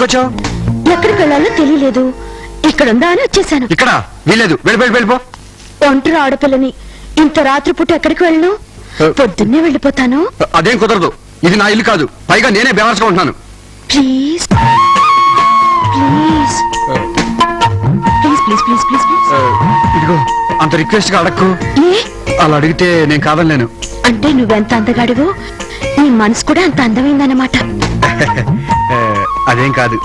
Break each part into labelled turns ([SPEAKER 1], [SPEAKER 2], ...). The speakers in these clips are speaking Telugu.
[SPEAKER 1] వచ్చావు?
[SPEAKER 2] ఎక్కడికి వెళ్ళాలో తెలియలేదు, ఇక్కడ ఉందా అని వచ్చేసాను.
[SPEAKER 1] ఇక్కడ వీలేదు, వెళ్ళిపో.
[SPEAKER 2] ఒంటరి ఆడపిల్లని ఇంత రాత్రిపూట ఎక్కడికి వెళ్ళను? పొద్దున్నే వెళ్ళిపోతాను.
[SPEAKER 1] అదేం కుదరదు, ఇది నా ఇల్లు కాదు, పైగా నేనే బేవర్స్గా ఉంటున్నాను.
[SPEAKER 2] Please please please please please please please.
[SPEAKER 1] ఇదిగో అంత రిక్వెస్ట్ గా అడక్కు.
[SPEAKER 2] ఏ
[SPEAKER 1] అలా అడిగితే నేను కాదనలేను.
[SPEAKER 2] అంటే నువ్వెంత అందగాడివో నీ మనసు కూడా అంత అందమైందన్నమాట.
[SPEAKER 1] అదేం కాదు.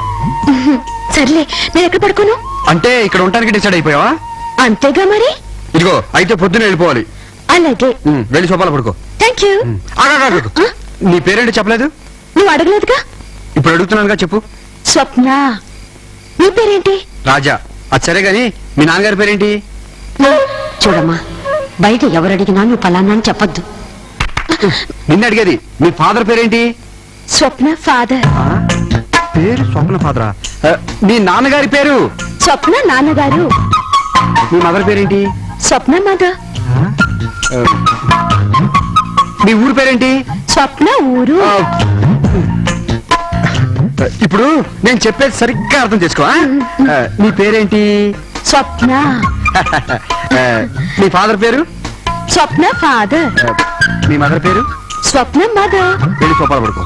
[SPEAKER 2] సర్లే, నేను ఎక్కడ పడుకోను?
[SPEAKER 1] అంటే ఇక్కడ ఉండడానికి డిసైడ్ అయిపోయావా?
[SPEAKER 2] అంతేగా మరి.
[SPEAKER 1] ఇదిగో అయితే పొద్దున్న వెళ్ళిపోవాలి.
[SPEAKER 2] అలాగే,
[SPEAKER 1] వెళ్ళి సోపాలు పడుకో.
[SPEAKER 2] Thank you.
[SPEAKER 1] నీ పేరేంటి చెప్పలేదు?
[SPEAKER 2] నువ్వు అడగలేదుగా.
[SPEAKER 1] ఇప్పుడు అడుగుతున్నానుగా, చెప్పు.
[SPEAKER 2] స్వప్న. నీ పేరేంటి?
[SPEAKER 1] రాజా. అది సరే గాని మీ నాన్నగారి పేరేంటి?
[SPEAKER 2] చూడమ్మా, బయట ఎవరు అడిగినా నువ్వు పలానా అని చెప్పొద్దు.
[SPEAKER 1] నిన్న అడిగేది మీ ఫాదర్ పేరేంటి?
[SPEAKER 2] స్వప్న ఫాదర్.
[SPEAKER 1] పేరు స్వప్న ఫాదరా? మీ నాన్నగారి పేరు?
[SPEAKER 2] స్వప్న నాన్నగారు.
[SPEAKER 1] మీ మదర్ పేరేంటి?
[SPEAKER 2] స్వప్న మదర్.
[SPEAKER 1] మీ ఊరు పేరేంటి?
[SPEAKER 2] స్వప్న ఊరు.
[SPEAKER 1] ఇప్పుడు నేను చెప్పేది సరిగ్గా అర్థం చేసుకో. నీ పేరేంటి?
[SPEAKER 2] స్వప్న.
[SPEAKER 1] మీ ఫాదర్ పేరు?
[SPEAKER 2] స్వప్న ఫాదర్.
[SPEAKER 1] మీ మదర్ పేరు?
[SPEAKER 2] స్వప్న మదర్.
[SPEAKER 1] వెళ్ళి సోపాలు పడుకో.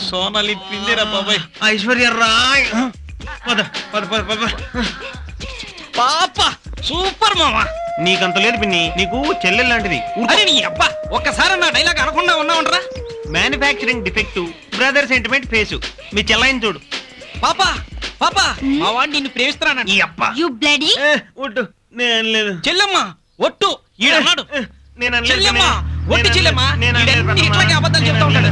[SPEAKER 3] సోనాలి పిండిరా బాబాయ్. ఐశ్వర్య రాయ్ పాప సూపర్ మామా. నీకంత లేదు పిన్ని, నీకు చెల్లెలు లాంటిది. అబ్బా ఒక్కసారి నా డైలాగ్ అనకుండా ఉన్నావుంటరా. Manufacturing defective, brother sentiment face. మీ చెల్లైన చూడు. పాపా పాపా మా వాడు నిన్ను ప్రేమిస్తున్నాను. ఈ అబ్బా ఒట్టు. నేను లేదు చెల్లెమ్మ ఒట్టు ఈడన్నాడు. నేను చెల్లెమ్మ ఒట్టు చెల్లెమ్మ. ఇట్లాగే అబద్ధాలు చెప్తా ఉంటాడు.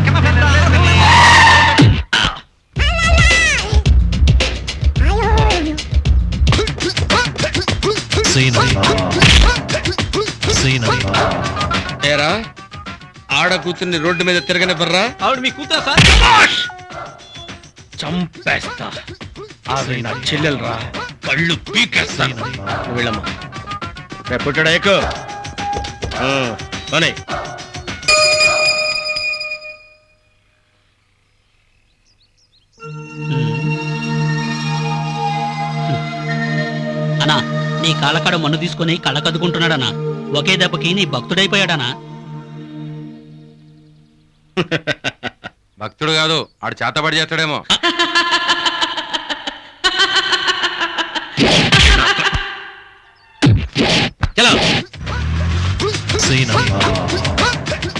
[SPEAKER 4] ఏరా ఆడ కూతుర్ని రోడ్డు మీద తిరగనివ్వరా?
[SPEAKER 3] ఆవిడ మీ కూతురా సార్?
[SPEAKER 4] చంపేస్తా. అది నా చెల్లెలరా, కళ్ళు పీకేస్తాను. వెళ్ళమ్మా, రేపుట్టడా ఎక్కువ
[SPEAKER 5] అన్నా, నీ కాళ్ళకాడ మన్ను తీసుకుని కళ్ళ కదుకుంటున్నాడనా? ఒకే దెబ్బకి నీ భక్తుడైపోయాడనా?
[SPEAKER 4] భక్తుడు కాదు, ఆడు చేతబడి చేస్తాడేమో.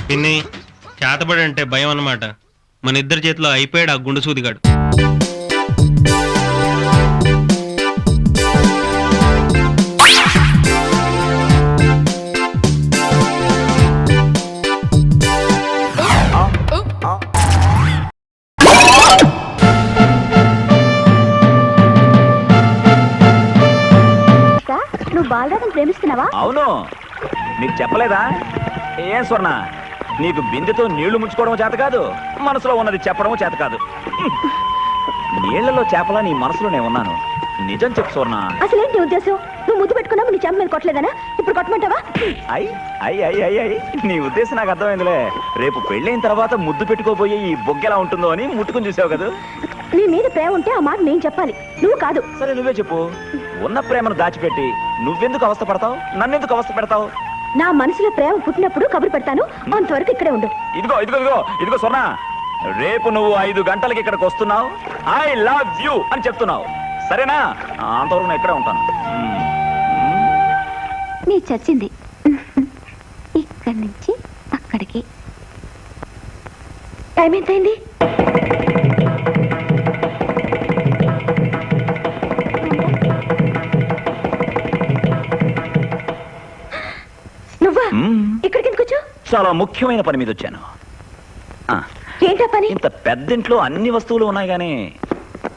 [SPEAKER 3] పిన్ని, చేతబడి అంటే భయం అన్నమాట. మన ఇద్దరి చేతిలో అయిపోయాడు ఆ గుండు సూదిగాడు.
[SPEAKER 2] నువ్వు బాలరాజుని ప్రేమిస్తున్నావా?
[SPEAKER 6] అవును, నీకు చెప్పలేదా? ఏం స్వర్ణ, నీకు బిందెతో నీళ్లు ముంచుకోవడం చేత కాదు, మనసులో ఉన్నది చెప్పడం చేత కాదు. నీళ్లలో చేపలా నీ మనసులో నేను ఉన్నాను. నిజం చెప్పు స్వర్ణ.
[SPEAKER 2] అసలేంటి ఉద్దేశం? నువ్వు ముద్దు పెట్టుకున్నావు, నీ చెంప మీద కొట్టలేదనా? ఇప్పుడు కొట్టమంటావా?
[SPEAKER 6] అయ్యి నీ ఉద్దేశం నాకు అర్థమైందిలే. రేపు పెళ్ళైన తర్వాత ముద్దు పెట్టుకోబోయే ఈ బొగ్గెలా ఉంటుందో అని ముట్టుకుని చూసావు కదా.
[SPEAKER 2] నీ మీద ప్రేమ ఉంటే ఆ మాట నేను చెప్పాలి, నువ్వు కాదు.
[SPEAKER 6] సరే నువ్వే చెప్పు. ఉన్న ప్రేమను దాచిపెట్టి నువ్వెందుకు అవస్థ పడతావు? నన్నెందుకు అవస్థ పెడతావు?
[SPEAKER 2] నా మనసులో ప్రేమ పుట్టినప్పుడు కబురు పెడతాను, అంతవరకు ఇక్కడే ఉండు.
[SPEAKER 6] ఇదిగో స్వర్ణ, రేపు నువ్వు 5 గంటలకి ఇక్కడికి వస్తున్నావు. ఐ లవ్ యూ అని చెప్తున్నావు, సరేనా? అంతవరకు నేను ఇక్కడే ఉంటాను.
[SPEAKER 2] నీ చచ్చింది. ఇక్కడి నుంచి అక్కడికి టైం ఎంతైంది? నువ్వా? ఇక్కడికి ఎందుకు వచ్చావు?
[SPEAKER 6] చాలా ముఖ్యమైన పని మీద వచ్చాను.
[SPEAKER 2] ఏంటా పని?
[SPEAKER 6] ఇంత పెద్దింట్లో అన్ని వస్తువులు ఉన్నాయి గానీ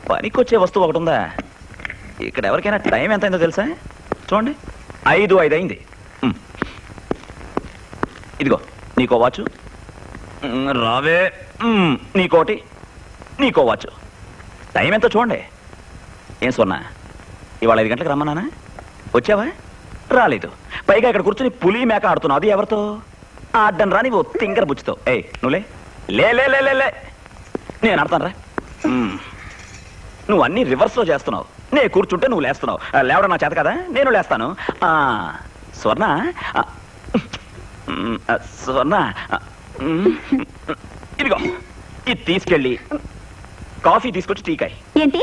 [SPEAKER 6] పనికొచ్చే వస్తువు ఒకటి ఉందా? ఇక్కడ ఎవరికైనా టైం ఎంత అయిందో తెలుసా? చూడండి, 5:05 అయింది. ఇదిగో నీకో వాచ్, రావే నీకోటి, నీకో వాచ్. టైం ఎంతో చూడండి. ఏం స్వర్ణ, ఇవాళ 5 గంటలకు రమ్మన్నానా? వచ్చావా? రాలేదు. పైగా ఇక్కడ కూర్చొని పులి మేక ఆడుతున్నావు. అది ఎవరితో ఆడ్డం రాని ఓ తింగర బుచ్చితో. ఏయ్ నువ్వులే, లే లే లే లే లే, నేను ఆడతాను రా. నువ్వు అన్ని రివర్స్ లో చేస్తున్నావు. నేను కూర్చుంటే నువ్వు లేస్తున్నావు. లేవడం నా చేత కదా, నేను లేస్తాను. స్వర్ణ, స్వర్ణ, ఇదిగో ఇది తీసుకెళ్ళి కాఫీ తీసుకొచ్చి టీ కాయ్.
[SPEAKER 2] ఏంటి?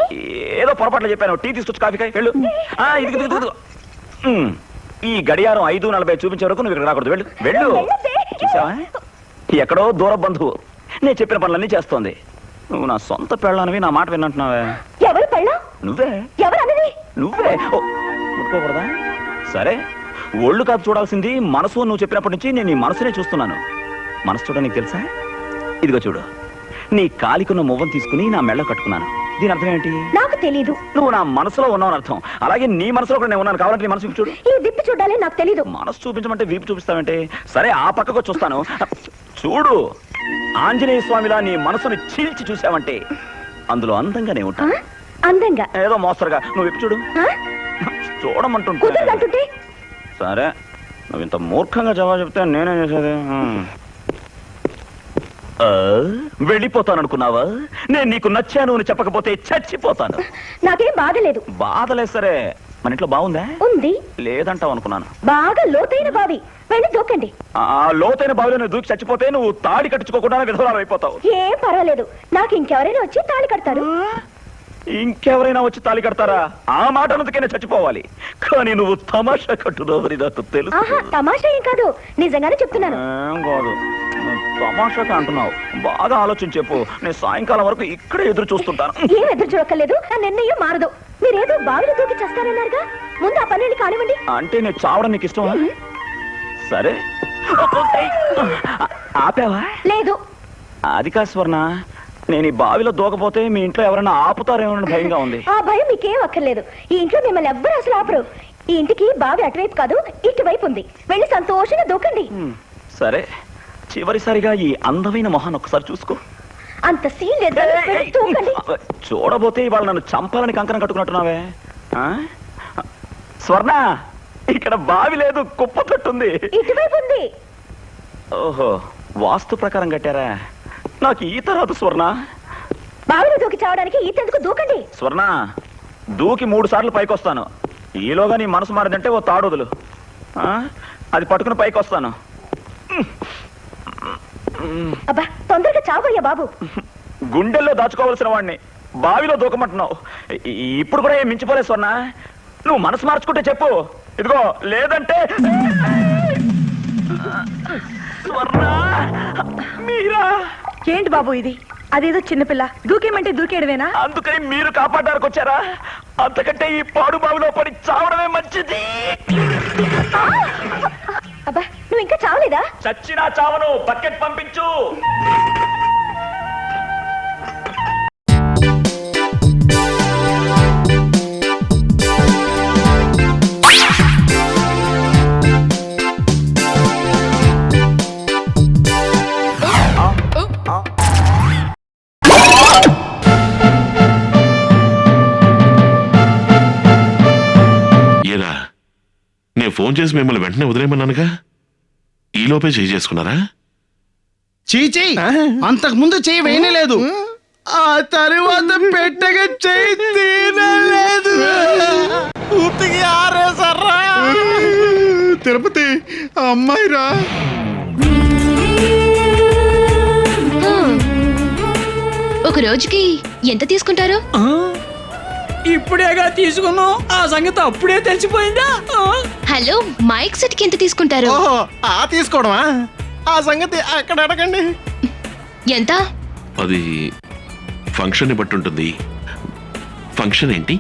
[SPEAKER 6] ఏదో పొరపాట్లు చెప్పాను. టీ తీసుకొచ్చి కాఫీ కాయ్. వెళ్ళు. ఇది ఈ గడియారం 5:40 చూపించే వరకు నువ్వు ఇక్కడ రాకూడదు. వెళ్ళు వెళ్ళు. చూసావా, ఎక్కడో దూర బంధువు నేను చెప్పిన పనులన్నీ చేస్తోంది. నువ్వు నా సొంత పెళ్ళానివి, నా మాట విన్నట్టున్నావే.
[SPEAKER 2] ఎవరు పెళ్ళం?
[SPEAKER 6] నువ్వే.
[SPEAKER 2] ఎవరు అన్నది?
[SPEAKER 6] నువ్వే. ముట్టుకోకూడదా? సరే, ఒళ్ళు కాదు చూడాల్సింది, మనసు. నువ్వు చెప్పినప్పటి నుంచి నేను నీ మనసునే చూస్తున్నాను. మనసు చూడ నీకు తెలుసా? ఇదిగో చూడు, నీ కాలికున్న మువ్వను తీసుకుని నా మెళ్ళ కట్టుకున్నాను. దీని అర్థం ఏంటి?
[SPEAKER 2] నాకు తెలీదు.
[SPEAKER 6] నువ్వు నా మనసులో ఉన్నావు అర్థం. అలాగే నీ మనసులో కూడా నేను ఉన్నాను. కావాలంటే నీ మనసు విప్పి చూడు.
[SPEAKER 2] ఈ విప్పి చూడాలి, నాకు తెలీదు.
[SPEAKER 6] మనసు చూపించమంటే వీపు చూపిస్తావంటే? సరే, ఆ పక్కకు చూస్తాను. చూడు, ఆంజనేయ స్వామిలా నీ మనసుని చీల్చి చూసావంటే అందులో అందంగానే ఉంటా.
[SPEAKER 2] అందంగా?
[SPEAKER 6] ఏదో మోస్తరుగా. నువ్వు విప్పి చూడు. చూడమంటుంటే.
[SPEAKER 2] కుదరదంటుంటే?
[SPEAKER 6] సరే, నువ్వు ఇంత మూర్ఖంగా జవాబు చెప్తే నేనే చేసేది. వెళ్ళిపోతాననుకున్నావా? నేను నీకు నచ్చాను అని చెప్పకపోతే చచ్చిపోతాను.
[SPEAKER 2] నాకేం బాధలేదు.
[SPEAKER 6] బాధలే. సరే, మన ఇంట్లో బాగుందా?
[SPEAKER 2] ఉంది.
[SPEAKER 6] లేదంటావు అనుకున్నాను.
[SPEAKER 2] బాగా లోతైన బావి, వెళ్ళి దూకండి.
[SPEAKER 6] ఆ లోతైన బావిలో నువ్వు దూకి చచ్చిపోతే నువ్వు తాడి కట్టుకోకుండా విధవరాలు అయిపోతావు.
[SPEAKER 2] ఏం పర్వాలేదు, నాకు ఇంకెవరైనా వచ్చి తాళి కడతారు.
[SPEAKER 6] ఇంకెవరైనా వచ్చి తాళి కడతారా? ఆ మాట అందుకైనా చచ్చిపోవాలి. కానీ నువ్వు తమాషా కట్టుదావని నాకు తెలుసు.
[SPEAKER 2] తమాషా ఏం కాదు, నిజంగానే చెప్తున్నాను.
[SPEAKER 6] ఏం కాదు, తమాషాగా అంటున్నావు. బాగా ఆలోచించి చెప్పు. నేను సాయంకాలం వరకు ఇక్కడే ఎదురు చూస్తుంటాను.
[SPEAKER 2] ఏం ఎదురు చూడక్కర్లేదు, నా నిర్ణయం మారదు. మీరేదో బావిలో దూకి చేస్తారన్నారుగా, ముందు ఆ పనులు కానివ్వండి.
[SPEAKER 6] అంటే నేను చావడం నీకు ఇష్టమా? సరే, ఆపావా?
[SPEAKER 2] లేదు.
[SPEAKER 6] అది కాదు స్వర్ణ, నేను ఈ బావిలో దూకపోతే మీ ఇంట్లో ఎవరైనా ఆపుతారేమో భయంగా ఉంది.
[SPEAKER 2] ఆ భయం మీకేం అక్కర్లేదు. ఈ ఇంట్లో మిమ్మల్ని ఎవ్వరు అసలు ఆపరు. ఈ ఇంటికి బావి అటువైపు కాదు, ఇటువైపు ఉంది. వెళ్ళి సంతోషంగా దూకండి.
[SPEAKER 6] సరే, చివరిసారిగా ఈ అందమైన మొహాన్ని ఒకసారి చూసుకో.
[SPEAKER 2] అంత సీన్ లేదు, వెళ్ళి దూకండి.
[SPEAKER 6] చూడబోతే ఇవాళ నన్ను చంపాలని కంకణం కట్టుకున్నట్టున్నావే. స్వర్ణ, ఇక్కడ బావి లేదు, కుప్ప తట్టుంది.
[SPEAKER 2] ఇటువైపు ఉంది.
[SPEAKER 6] ఓహో, వాస్తు ప్రకారం కట్టారా? నాకు ఈత రాదు స్వర్ణ.
[SPEAKER 2] బావిలో దూకి చావడానికి ఈతెందుకు? దూకండి.
[SPEAKER 6] స్వర్ణ, దూకి 3 సార్లు పైకి వస్తాను. ఈలోగా నీ మనసు మారదంటే ఓ తాడొదులు. అది పట్టుకుని పైకి వస్తాను.
[SPEAKER 2] అబ్బా, తొందరగా చావయ్యా బాబు.
[SPEAKER 6] గుండెల్లో దాచుకోవాల్సిన వాడిని బావిలో దూకమంటున్నావు. ఇప్పుడు కూడా ఏం మించిపోలే స్వర్ణ. నువ్వు మనసు మార్చుకుంటే చెప్పు. ఇదిగో, లేదంటే స్వర్ణ. మీరా?
[SPEAKER 2] ఏంటి బాబు ఇది? అదేదో చిన్నపిల్ల దూకేమంటే దూకేయడమేనా?
[SPEAKER 6] అందుకని మీరు కాపాడడానికి వచ్చారా? అంతకంటే ఈ పాడు బావిలో పడి చావడమే మంచిది.
[SPEAKER 2] అబ్బా, నువ్వు ఇంకా చావలేదా?
[SPEAKER 6] చచ్చినా చావను. బకెట్ పంపించు.
[SPEAKER 7] నేను ఫోన్ చేసి మిమ్మల్ని వెంటనే వదిలేయమన్నానుగా, ఈలోపే చేయి చేసుకున్నారా?
[SPEAKER 1] చీచి, అంతకు ముందు చెయ్యి వేయలేదు. ఆ తరువాత పెట్టగా చెయ్యి తీనలేదు. పూర్తిగా ఆరేసర్రా. తిరుపతి అమ్మాయిరా.
[SPEAKER 8] ఒక రోజుకి ఎంత తీసుకుంటారు?
[SPEAKER 5] ఇప్పుడేగా తీసుకున్నాం, ఆ సంగతి అప్పుడే తెలిసిపోయిందా?
[SPEAKER 8] హలో, మైక్ సెట్ కి ఎంత తీసుకుంటారు?
[SPEAKER 1] ఆ తీసుకోవడమా? ఆ సంగతి అక్కడ అడగండి.
[SPEAKER 8] ఎంత?
[SPEAKER 7] అది ఫంక్షన్ బట్టి ఉంటుంది. ఫంక్షన్ ఏంటి?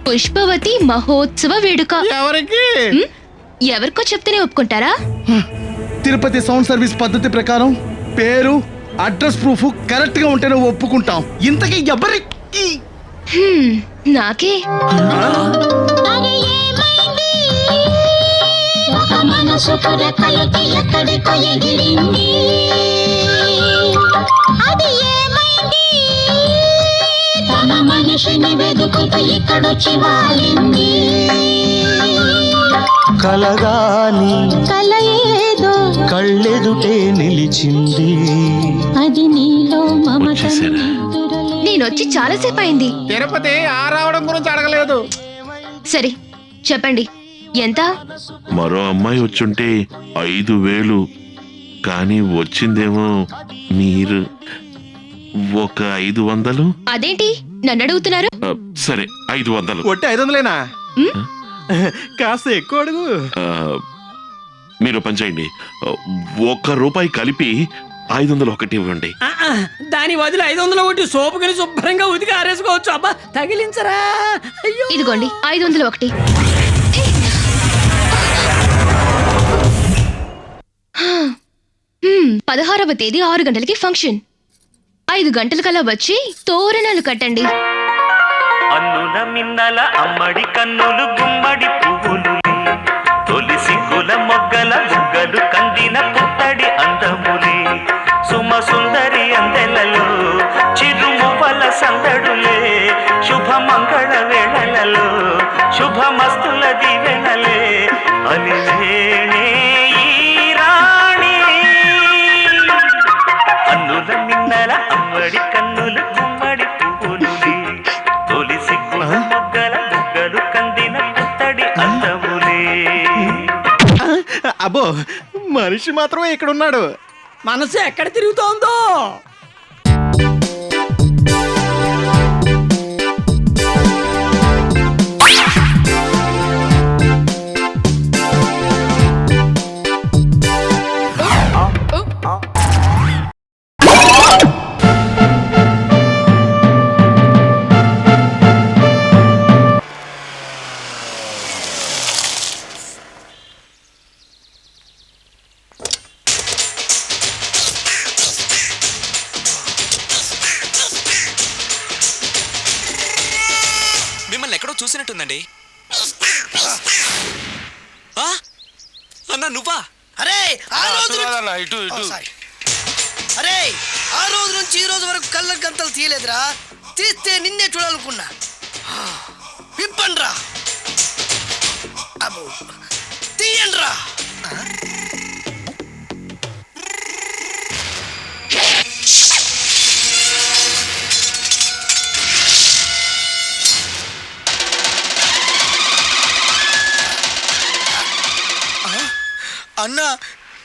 [SPEAKER 8] పుష్పవతి మహోత్సవ వేడుక.
[SPEAKER 1] ఎవరికి?
[SPEAKER 8] ఎవరికో చెప్తేనే ఒప్పుకుంటారా?
[SPEAKER 1] తిరుపతి సౌండ్ సర్వీస్ పద్ధతి ప్రకారం పేరు, అడ్రస్ ప్రూఫ్ కరెక్ట్ గా ఉంటేనే ఒప్పుకుంటాం. ఇంతకీ ఎవరికి?
[SPEAKER 8] నాకే
[SPEAKER 9] మనసు పురకలకి ఎక్కడికో ఎగిరింది అది ఏమైంది తన మనిషిని వెతుకుతూ ఇక్కడొచ్చి వాలింది
[SPEAKER 10] కలగాని
[SPEAKER 9] కల ఏదో
[SPEAKER 10] కళ్ళెదుటే నిలిచింది
[SPEAKER 9] అది నీలో మమతను
[SPEAKER 7] వచ్చేసారా?
[SPEAKER 9] నిద్దురలే
[SPEAKER 8] నేనొచ్చి చాలాసేపు అయింది.
[SPEAKER 3] తిరుపతి ఆ రావడం గురించి అడగలేదు.
[SPEAKER 8] సరే చెప్పండి ఎంత?
[SPEAKER 7] మరో అమ్మాయి వచ్చుంటే 5,000, కానీ వచ్చిందేమో మీరు. ఒక 500.
[SPEAKER 8] అదేంటి నన్ను అడుగుతున్నారు?
[SPEAKER 7] సరే 500.
[SPEAKER 1] ఒట్టి 500లేనా? కాస్త ఎక్కువ అడుగు.
[SPEAKER 7] మీరు పని చేయండి, ₹1 కలిపి 501 ఇవ్వండి.
[SPEAKER 11] దాని వదిలి 500 ఒకటి సోపుకొని శుభ్రంగా ఉతికి ఆరేసుకోవచ్చు. అబ్బా తగిలించరా. అయ్యో
[SPEAKER 8] ఇదిగోండి 501. 16వ తేదీ 6 గంటలకి ఫంక్షన్. 5 గంటలకల్లా వచ్చి తోరణాలు కట్టండి.
[SPEAKER 6] అన్నుల మిన్నల అమ్మడి కన్నులు గుమ్మడి పువ్వులు తొలి సిగ్గుల మొగ్గల బుగ్గలు కందిన పుత్తడి అందములే సుమ సుందరి అందెలలో చిరుమువ్వల సందడులే శుభ మంగళ వేళలలో శుభమస్తుల దీవెనలే అలివేణే ఈ రాణి అన్నుల మిన్నల అమ్మడి కన్నులు గుమ్మడి పువ్వులు తొలి సిగ్గుల మొగ్గల బుగ్గలు కందిన పుత్తడి అందములే.
[SPEAKER 1] అబ్బో, మనిషి మాత్రం ఇక్కడ ఉన్నాడు.
[SPEAKER 11] మనసు ఎక్కడ తిరుగుతోందో.
[SPEAKER 3] మిమ్మల్ని ఎక్కడో చూసినట్టుందండి. అన్నా నువ్వా?
[SPEAKER 11] అరే ఆ రోజు
[SPEAKER 4] ఇటు ఇటు
[SPEAKER 11] అరే ఆ రోజు నుంచి ఈ రోజు వరకు కళ్ళ గంతలు తీయలేదురా. తీస్తే నిన్నే చూడాలనుకున్నా. విప్పండ్రా. అబ్బో తీయండ్రా. అన్నా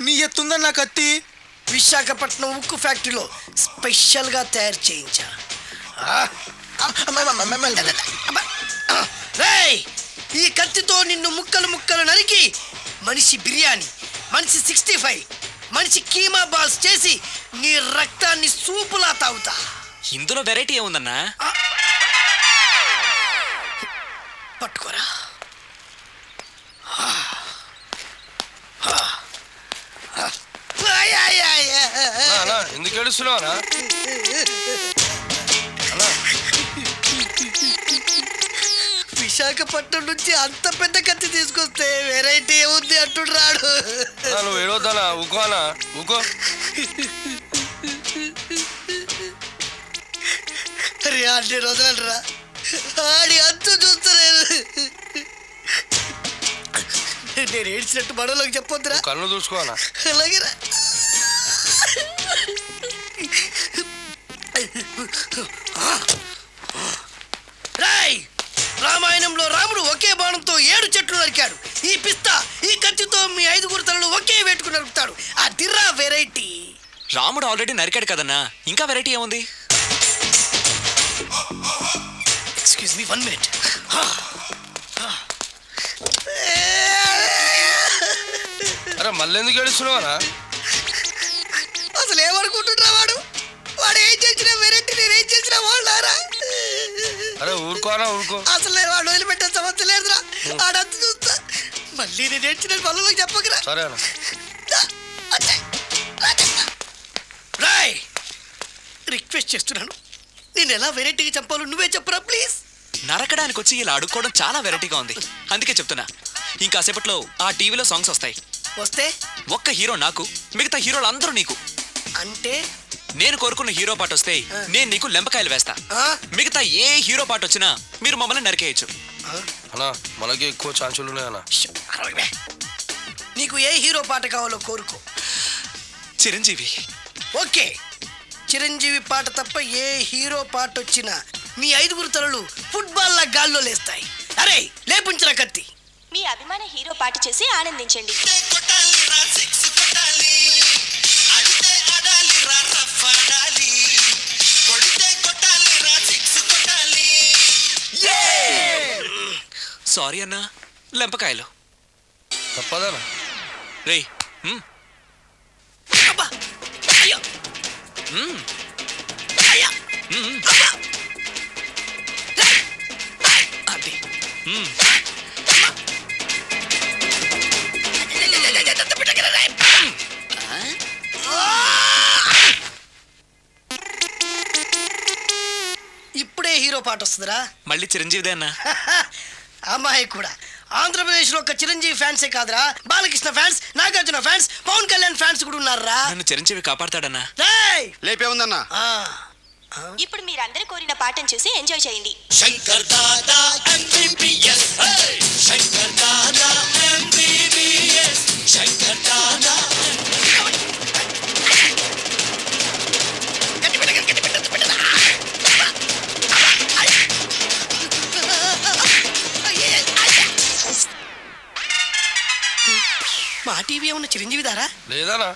[SPEAKER 11] నీ ఎత్తుందన్న కత్తి విశాఖపట్నం ఉక్కు ఫ్యాక్టరీలో స్పెషల్గా తయారు చేయించా. రేయ్, ఈ కత్తితో నిన్ను ముక్కలు ముక్కలు నరికి మనిషి బిర్యానీ, మనిషి 65, మనిషి కీమా బాల్స్ చేసి నీ రక్తాన్ని సూపులా తాగుతా.
[SPEAKER 3] ఇందులో వెరైటీ ఏముందన్నా?
[SPEAKER 11] పట్టుకోరా.
[SPEAKER 4] ఎందుకు ఏడుస్తున్నావురా?
[SPEAKER 11] విశాఖపట్నం నుంచి అంత పెద్ద కత్తి తీసుకొస్తే వెరైటీ ఏముంది అంటుడు రాడు.
[SPEAKER 4] నువ్వు ఏడవద్దానా? ఊకోనా? ఊకో.
[SPEAKER 11] అరే అన్ని రోజులరా ఆడి అంతు చూస్తలేదు. నేను ఏడ్చినట్టు మనలోకి చెప్పొద్దురా.
[SPEAKER 4] కన్ను చూసుకోనా?
[SPEAKER 11] అలాగేరా. రాయ్, రామాయణంలో రాముడు ఒకే బాణంతో 7 చెట్లు నరికాడు. ఈ పిస్తా ఈ కత్తితో మీ 5 తలలు ఒకే వేటుకు నరుకుతాడు. ఆ దిర్రా వెరైటీ.
[SPEAKER 3] రాముడు ఆల్రెడీ నరికాడు కదన్నా, ఇంకా వెరైటీ ఏముంది?
[SPEAKER 11] Excuse me 1 minute.
[SPEAKER 4] అరే మళ్ళీ ఎందుకు ఏడుస్తున్నావురా?
[SPEAKER 11] అసలు ఏమనుకుంటున్నా వాడు? వాడు ఏం చేసినా వెరైటీ, నేనేం చేసినా వాళ్ళారా?
[SPEAKER 4] అరే ఊరుకోనా? ఊరుకో.
[SPEAKER 11] అసలు నేను వాడు వదిలిపెట్టే సమస్య లేదురా. ఆడంత చూస్తా. మళ్ళీ నేను ఏడ్చిన పనులకు చెప్పకరా.
[SPEAKER 4] సరేనా?
[SPEAKER 11] రాయ్, రిక్వెస్ట్ చేస్తున్నాను, నేను ఎలా వెరైటీగా చంపాలో నువ్వే చెప్పరా ప్లీజ్.
[SPEAKER 12] నరకడానికి వచ్చి ఇలా అడుక్కోవడం చాలా వెరైటీగా ఉంది, అందుకే చెప్తున్నా. ఇంకాసేపట్లో ఆ టీవీలో సాంగ్స్ వస్తాయి.
[SPEAKER 11] వస్తే
[SPEAKER 12] ఒక్క హీరో నాకు, మిగతా హీరోలు అందరూ నీకు.
[SPEAKER 11] అంటే
[SPEAKER 12] నేను కోరుకున్న హీరో పాట వస్తే నేను నీకు లెంపకాయలు వేస్తా.
[SPEAKER 11] ఆ?
[SPEAKER 12] మిగతా ఏ హీరో పాట వచ్చినా మీరు మమ్మల్ని నరికేయచ్చు.
[SPEAKER 4] అన్నా మనకి ఎక్కువ ఛాన్సులు ఉన్నాయన్నా.
[SPEAKER 11] అరవై. నీకు ఏ హీరో పాట కావాలో కోరుకో.
[SPEAKER 12] చిరంజీవి.
[SPEAKER 11] ఓకే, చిరంజీవి పాట తప్ప ఏ హీరో పాట వచ్చినా మీ 5 తలలు ఫుట్బాల్ లా గాల్లో లేస్తాయి. అరే లేపుంచరా కత్తి.
[SPEAKER 2] మీ అభిమాన హీరో పాట చేసి ఆనందించండి.
[SPEAKER 12] సారీ అన్నా, లెంపకాయలు.
[SPEAKER 4] తప్పదనా?
[SPEAKER 12] రేయ్
[SPEAKER 11] అబ్బా! అయ్యో! అయ్యా! అబ్బా!
[SPEAKER 12] అది
[SPEAKER 11] ఇప్పుడే హీరో పాట వస్తుందిరా.
[SPEAKER 12] మళ్ళీ చిరంజీవిదే అన్నా.
[SPEAKER 11] అమ్మాయి కూడా ఆంధ్రప్రదేశ్ లో ఒక చిరంజీవి ఫ్యాన్సే కాదురా, Balakrishna fans, Nagarjuna fans, Pawan Kalyan fans కూడా ఉన్నారా.
[SPEAKER 12] నన్ను చిరంజీవి కాపాడతాడన్నా.
[SPEAKER 1] లేపే ఉందన్నా.
[SPEAKER 2] ఇప్పుడు మీరందరూ కోరిన పాటను చూసి ఎంజాయ్ చేయండి.
[SPEAKER 11] Shankar Dada MBBS, Shankar Dada MBBS, Shankar Dada. మా టీవీ ఏమన్నా చిరంజీవి దారా?
[SPEAKER 4] లేదనా?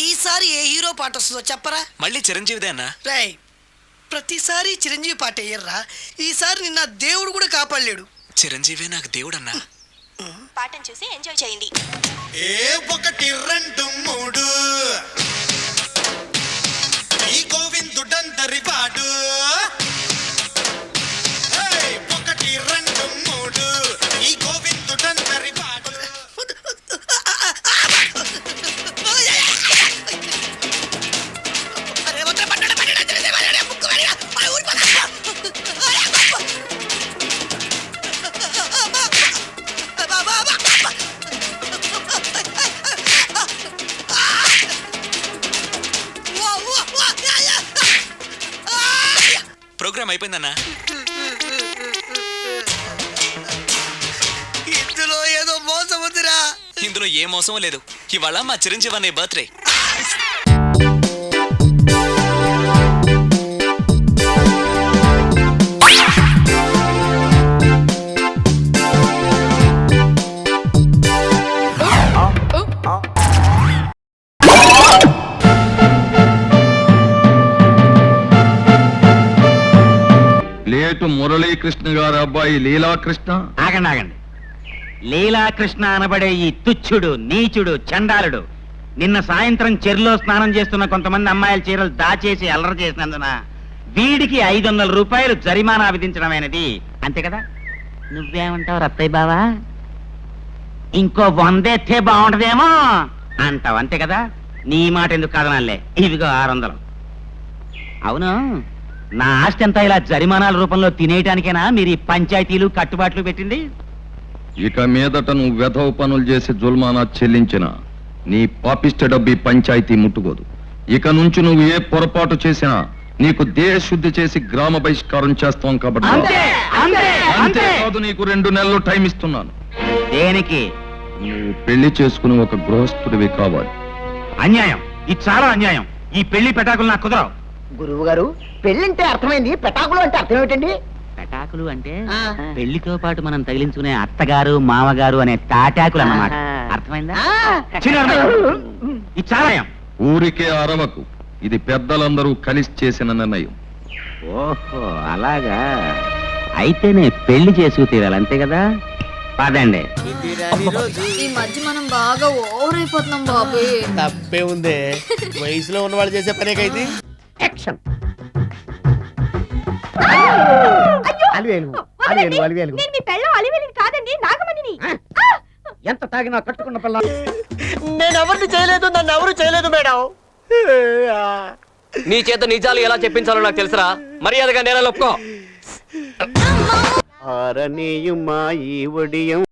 [SPEAKER 11] ఈసారి ఏ హీరో పాట వస్తుందో చెప్పరా.
[SPEAKER 12] మళ్ళీ చిరంజీవిదే అన్నా.
[SPEAKER 11] రై, ప్రతిసారి చిరంజీవి పాట వేయర్రా. ఈసారి నిన్న దేవుడు కూడా కాపాడలేడు.
[SPEAKER 12] చిరంజీవే నాకు దేవుడన్నా.
[SPEAKER 2] పాటను చూసి ఎంజాయ్ చేయండి.
[SPEAKER 11] ఏ 1 2 3 ఈ గోవిందుడందరి వాడు. 1 2 3 ఈ గోవిందుడందరి వాడు.
[SPEAKER 12] ప్రోగ్రామ్ అయిపోయిందన్నా.
[SPEAKER 11] ఇందులో ఏదో మోసం ఉందిరా.
[SPEAKER 12] ఇందులో ఏ మోసం లేదు. ఇవాళ మా చిరంజీవి అనే బర్త్డే.
[SPEAKER 1] లేటు మురళీకృష్ణ గారి అబ్బాయి లీలాకృష్ణ.
[SPEAKER 3] ఆగండి. లీలాకృష్ణ అనబడే ఈ తుచ్చుడు, నీచుడు, చండాలుడు నిన్న సాయంత్రం చెరులో స్నానం చేస్తున్న కొంతమంది అమ్మాయిల చీరలు దాచేసి అల్లరి చేసినందున వీడికి 500 రూపాయలు జరిమానా విధించడమైనది. అంతే కదా? నువ్వేమంటావు రత్తయ్య బావా? ఇంకో 100 ఎత్తే బాగుంటదేమో అంటావు, అంతే కదా? నీ మాట ఎందుకు కాదనాలే. ఇవిగో 600. అవును, నా ఆస్తి అంతా ఇలా జరిమానాల రూపంలో తినేయటానికేనా మీరు ఈ పంచాయతీలు కట్టుబాట్లు పెట్టింది?
[SPEAKER 1] ఇక మీదట నువ్వు వెధవ పనులు చేసి జుల్మానా చెల్లించిన నీ పాపిష్ట డబ్బి పంచాయతీ ముట్టుకోదు. ఇక నుంచి నువ్వు ఏ పొరపాటు చేసినా నీకు దేహశుద్ధి చేసి గ్రామ బహిష్కారం చేస్తాం కాబట్టి అంతేకాదు, నీకు 2 నెలలు టైం ఇస్తున్నాను.
[SPEAKER 3] దేనికి?
[SPEAKER 1] నువ్వు పెళ్లి చేసుకుని ఒక గృహస్థుడివి కావాలి.
[SPEAKER 3] అన్యాయం, ఇది చాలా అన్యాయం. ఈ పెళ్లి పెటాకులు నాకు కుదరవు.
[SPEAKER 11] గురువు గారు, పెళ్ళంటే అర్థమైంది, పెటాకులు అంటే అర్థం ఏమిటండి?
[SPEAKER 3] పెటాకులు అంటే పెళ్లితో పాటు మనం తగిలించుకునే అత్తగారు, మామగారు అనే తాటాకులు అన్నమాట. అర్థమైందా? ఇది చాలా అన్యాయం.
[SPEAKER 1] ఊరికే అరవకు, ఇది పెద్దలందరూ కలిసి చేసిన నిర్ణయం.
[SPEAKER 3] ఓహో అలాగా, అయితే నేను పెళ్లి చేసుకు తీరాలి, అంతే కదా? పదండి.
[SPEAKER 9] ఈ మధ్య మనం బాగా ఓవర్ అయిపోతున్నాం బాబు.
[SPEAKER 10] తప్పే ఉందే, వయసులో ఉన్న వాళ్ళు చేసే పనేకైతే.
[SPEAKER 2] నేను మీ పెళ్ళం అలివేలిని కాదండి, నాగమణిని.
[SPEAKER 11] ఎంత తాగినా కట్టుకున్న పిల్ల.
[SPEAKER 10] నేను ఎవరిని చేయలేదు, నన్ను ఎవరు చేయలేదు మేడం.
[SPEAKER 3] నీ చేత నిజాలు ఎలా చెప్పించాలో నాకు తెలుసురా. మర్యాదగా నేల ఒప్పుకో.
[SPEAKER 10] ఆరనీయుమా ఈ ఒడియం